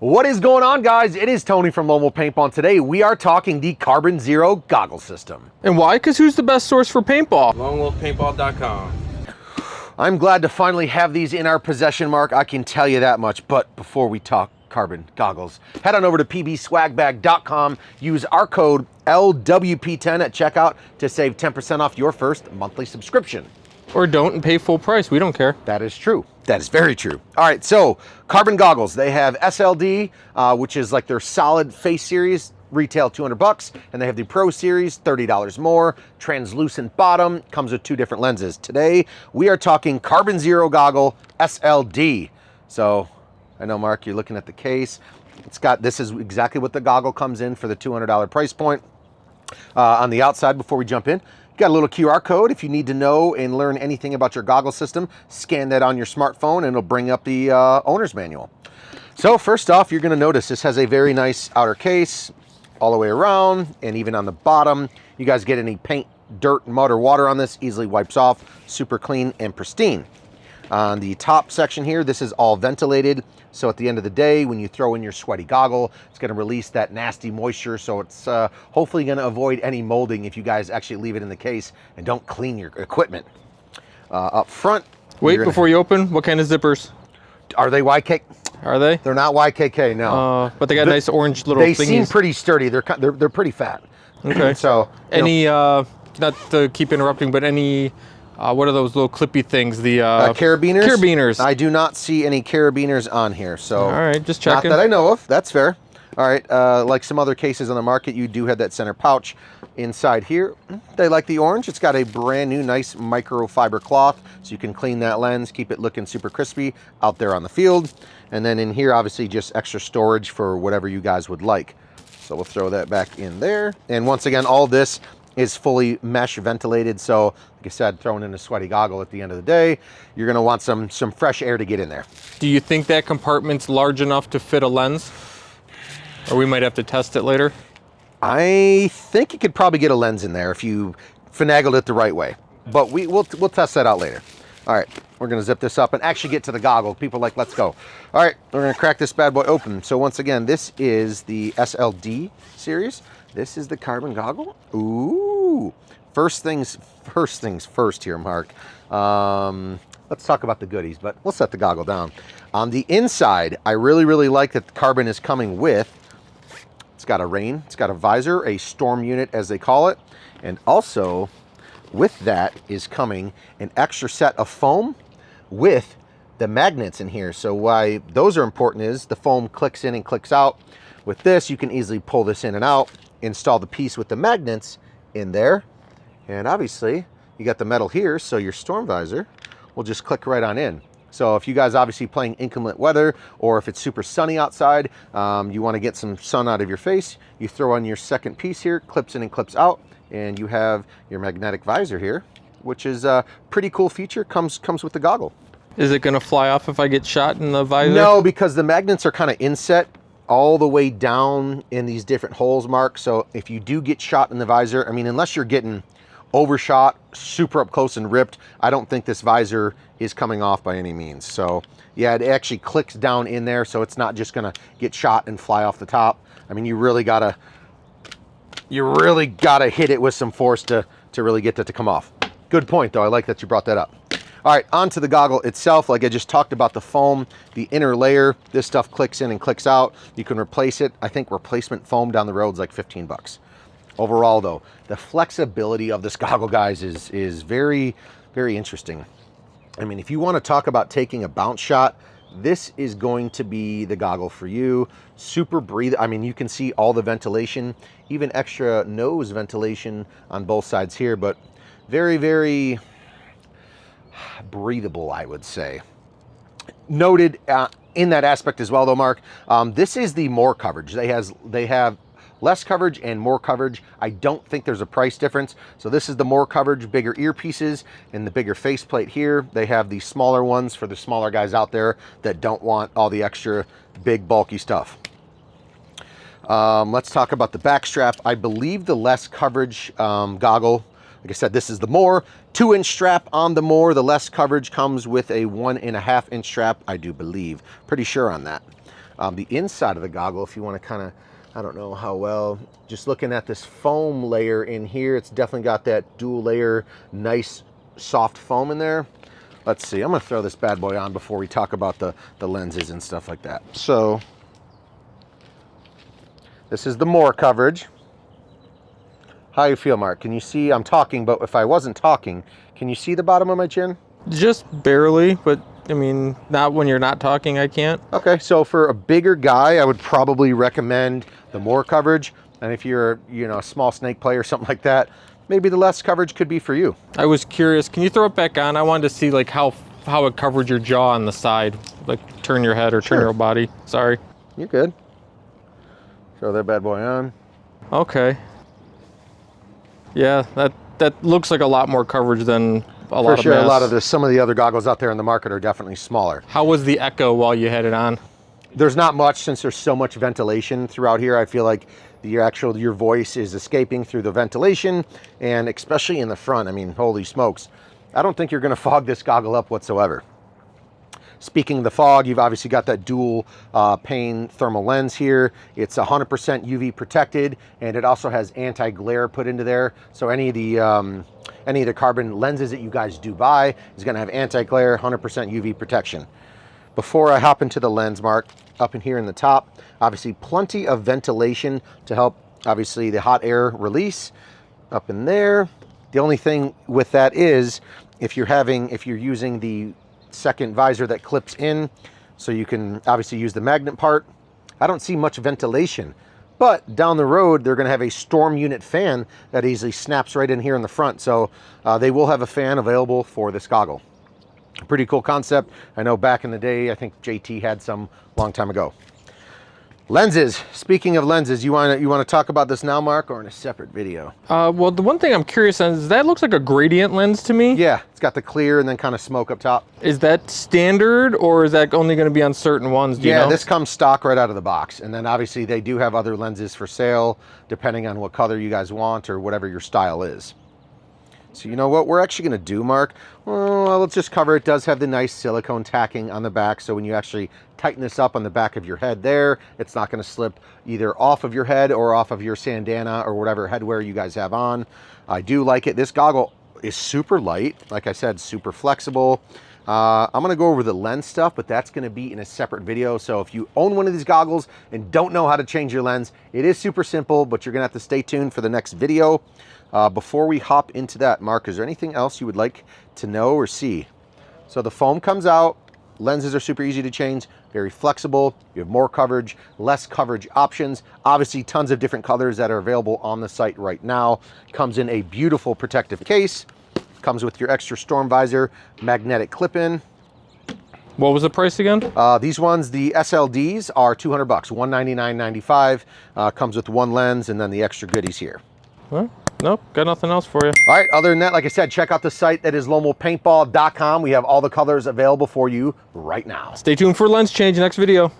What is going on, guys? It is Tony from Lone Wolf Paintball, and today we are talking the Carbon Zero goggle system. And why? Because who's the best source for paintball? LoneWolfPaintball.com. I'm glad to finally have these in our possession, Mark. I can tell you that much. But before we talk carbon goggles, head on over to pbswagbag.com. Use our code LWP10 at checkout to save 10% off your first monthly subscription. Or don't and pay full price. We don't care. That is true. That is very true. All right, so carbon goggles. They have SLD, which is like their solid face series, retail $200, and they have the Pro series, $30 more. Translucent bottom, comes with two different lenses. Today we are talking Carbon Zero goggle SLD. So I know, Mark, you're looking at the case. It's got, this is exactly what the goggle comes in for the $200 price point. On the outside, before we jump in, got a little QR code. If you need to know and learn anything about your goggle system, scan that on your smartphone and it'll bring up the owner's manual. So first off, you're gonna notice this has a very nice outer case all the way around, and even on the bottom. You guys get any paint, dirt, mud, or water on this, easily wipes off, super clean and pristine. On the top section here, this is all ventilated. So at the end of the day, when you throw in your sweaty goggle, it's gonna release that nasty moisture. So it's hopefully gonna avoid any molding if you guys actually leave it in the case and don't clean your equipment. Up front. Wait, before you open, what kind of zippers? Are they YK? Are they? They're not YKK, no. But they got nice orange little They thingies. seem pretty sturdy. They're pretty fat. Okay. So any, not to keep interrupting, but any, what are those little clippy things? The carabiners? Carabiners. I do not see any carabiners on here. So all right, just checking. Not that I know of. That's fair. All right, like some other cases on the market, you do have that center pouch inside here. They like the orange. It's got a brand new nice microfiber cloth, so you can clean that lens, keep it looking super crispy out there on the field. And then in here, obviously, just extra storage for whatever you guys would like. So we'll throw that back in there. And once again, all this is fully mesh ventilated. So like I said, throwing in a sweaty goggle at the end of the day, you're gonna want some fresh air to get in there. Do you think that compartment's large enough to fit a lens? Or we might have to test it later? I think you could probably get a lens in there if you finagled it the right way. But we'll test that out later. All right, we're gonna zip this up and actually get to the goggle. People are like, let's go. All right, we're gonna crack this bad boy open. So once again, this is the SLD series. This is the carbon goggle. Ooh. First things first here, Mark. Let's talk about the goodies, but we'll set the goggle down. On the inside, I really like that the carbon is coming with, it's got a rain, it's got a visor, a storm unit as they call it, and also with that is coming an extra set of foam with the magnets in here. So why those are important is the foam clicks in and clicks out. With this, you can easily pull this in and out, install the piece with the magnets in there, and obviously you got the metal here, so your storm visor will just click right on in. So if you guys obviously playing inclement weather, or if it's super sunny outside, you want to get some sun out of your face, you throw on your second piece here, clips in and clips out, and you have your magnetic visor here, which is a pretty cool feature, comes with the goggle. Is it gonna fly off if I get shot in the visor? No, because the magnets are kind of inset all the way down in these different holes, Mark. So if you do get shot in the visor, I mean, unless you're getting overshot, super up close and ripped, I don't think this visor is coming off by any means. So yeah, it actually clicks down in there, so it's not just gonna get shot and fly off the top. I mean, you really gotta hit it with some force to really get that to come off. Good point though, I like that you brought that up. All right, onto the goggle itself. Like I just talked about the foam, the inner layer, this stuff clicks in and clicks out. You can replace it. I think replacement foam down the road is like 15 bucks. Overall though, the flexibility of this goggle, guys, is very interesting. I mean, if you want to talk about taking a bounce shot, this is going to be the goggle for you. Super breathe. I mean, you can see all the ventilation, even extra nose ventilation on both sides here, but very breathable, I would say. Noted in that aspect as well though, Mark, this is the more coverage. They have less coverage and more coverage. I don't think there's a price difference. So this is the more coverage, bigger earpieces, and the bigger faceplate here. They have the smaller ones for the smaller guys out there that don't want all the extra big bulky stuff. Let's talk about the back strap. I believe the less coverage goggle, like I said, this is the more 2-inch strap on the more. The less coverage comes with a 1.5-inch strap, I do believe. Pretty sure on that. The inside of the goggle, if you want to kind of, I don't know how well, just looking at this foam layer in here, it's definitely got that dual layer, nice soft foam in there. Let's see, I'm gonna throw this bad boy on before we talk about the lenses and stuff like that. So, this is the more coverage. How you feel, Mark? Can you see? I'm talking, but if I wasn't talking, can you see the bottom of my chin? Just barely, but I mean, not when you're not talking, I can't. Okay, so for a bigger guy, I would probably recommend the more coverage. And if you're, you know, a small snake player or something like that, maybe the less coverage could be for you. I was curious, can you throw it back on? I wanted to see like how it covered your jaw on the side. Like turn your head or turn your body. Sorry. You're good. Throw that bad boy on. Okay. Yeah, that looks like a lot more coverage than a lot of For sure, masks. a lot of some of the other goggles out there in the market are definitely smaller. How was the echo while you had it on? There's not much since there's so much ventilation throughout here. I feel like your voice is escaping through the ventilation, and especially in the front. I mean, holy smokes. I don't think you're gonna fog this goggle up whatsoever. Speaking of the fog, you've obviously got that dual pane thermal lens here. It's 100% UV protected, and it also has anti-glare put into there. So any of the carbon lenses that you guys do buy is gonna have anti-glare, 100% UV protection. Before I hop into the lens, Mark, up in here in the top, obviously plenty of ventilation to help, obviously, the hot air release up in there. The only thing with that is if you're using the second visor that clips in, so you can obviously use the magnet part, I don't see much ventilation. But down the road, they're going to have a storm unit fan that easily snaps right in here in the front. So they will have a fan available for this goggle. Pretty cool concept. I know back in the day, I think JT had some long time ago. Lenses. Speaking of lenses, you want to talk about this now, Mark, or in a separate video? Well, the one thing I'm curious on is that looks like a gradient lens to me. Yeah, it's got the clear and then kind of smoke up top. Is that standard, or is that only going to be on certain ones? Do you know? This comes stock right out of the box. And then obviously they do have other lenses for sale, depending on what color you guys want or whatever your style is. So you know what we're actually going to do, Mark? Well, let's just cover. It does have the nice silicone tacking on the back, so when you actually tighten this up on the back of your head there, it's not going to slip either off of your head or off of your bandana or whatever headwear you guys have on. I do like it. This goggle is super light. Like I said, super flexible. I'm going to go over the lens stuff, but that's going to be in a separate video. So if you own one of these goggles and don't know how to change your lens, it is super simple, but you're going to have to stay tuned for the next video. Before we hop into that, Mark, is there anything else you would like to know or see? So the foam comes out, lenses are super easy to change, very flexible, you have more coverage, less coverage options, obviously tons of different colors that are available on the site right now. Comes in a beautiful protective case, comes with your extra storm visor, magnetic clip-in. What was the price again? These ones, the SLDs, are $200, $199.95. Comes with one lens and then the extra goodies here. Well, nope, got nothing else for you. All right, other than that, like I said, check out the site that is lomopaintball.com. We have all the colors available for you right now. Stay tuned for lens change next video.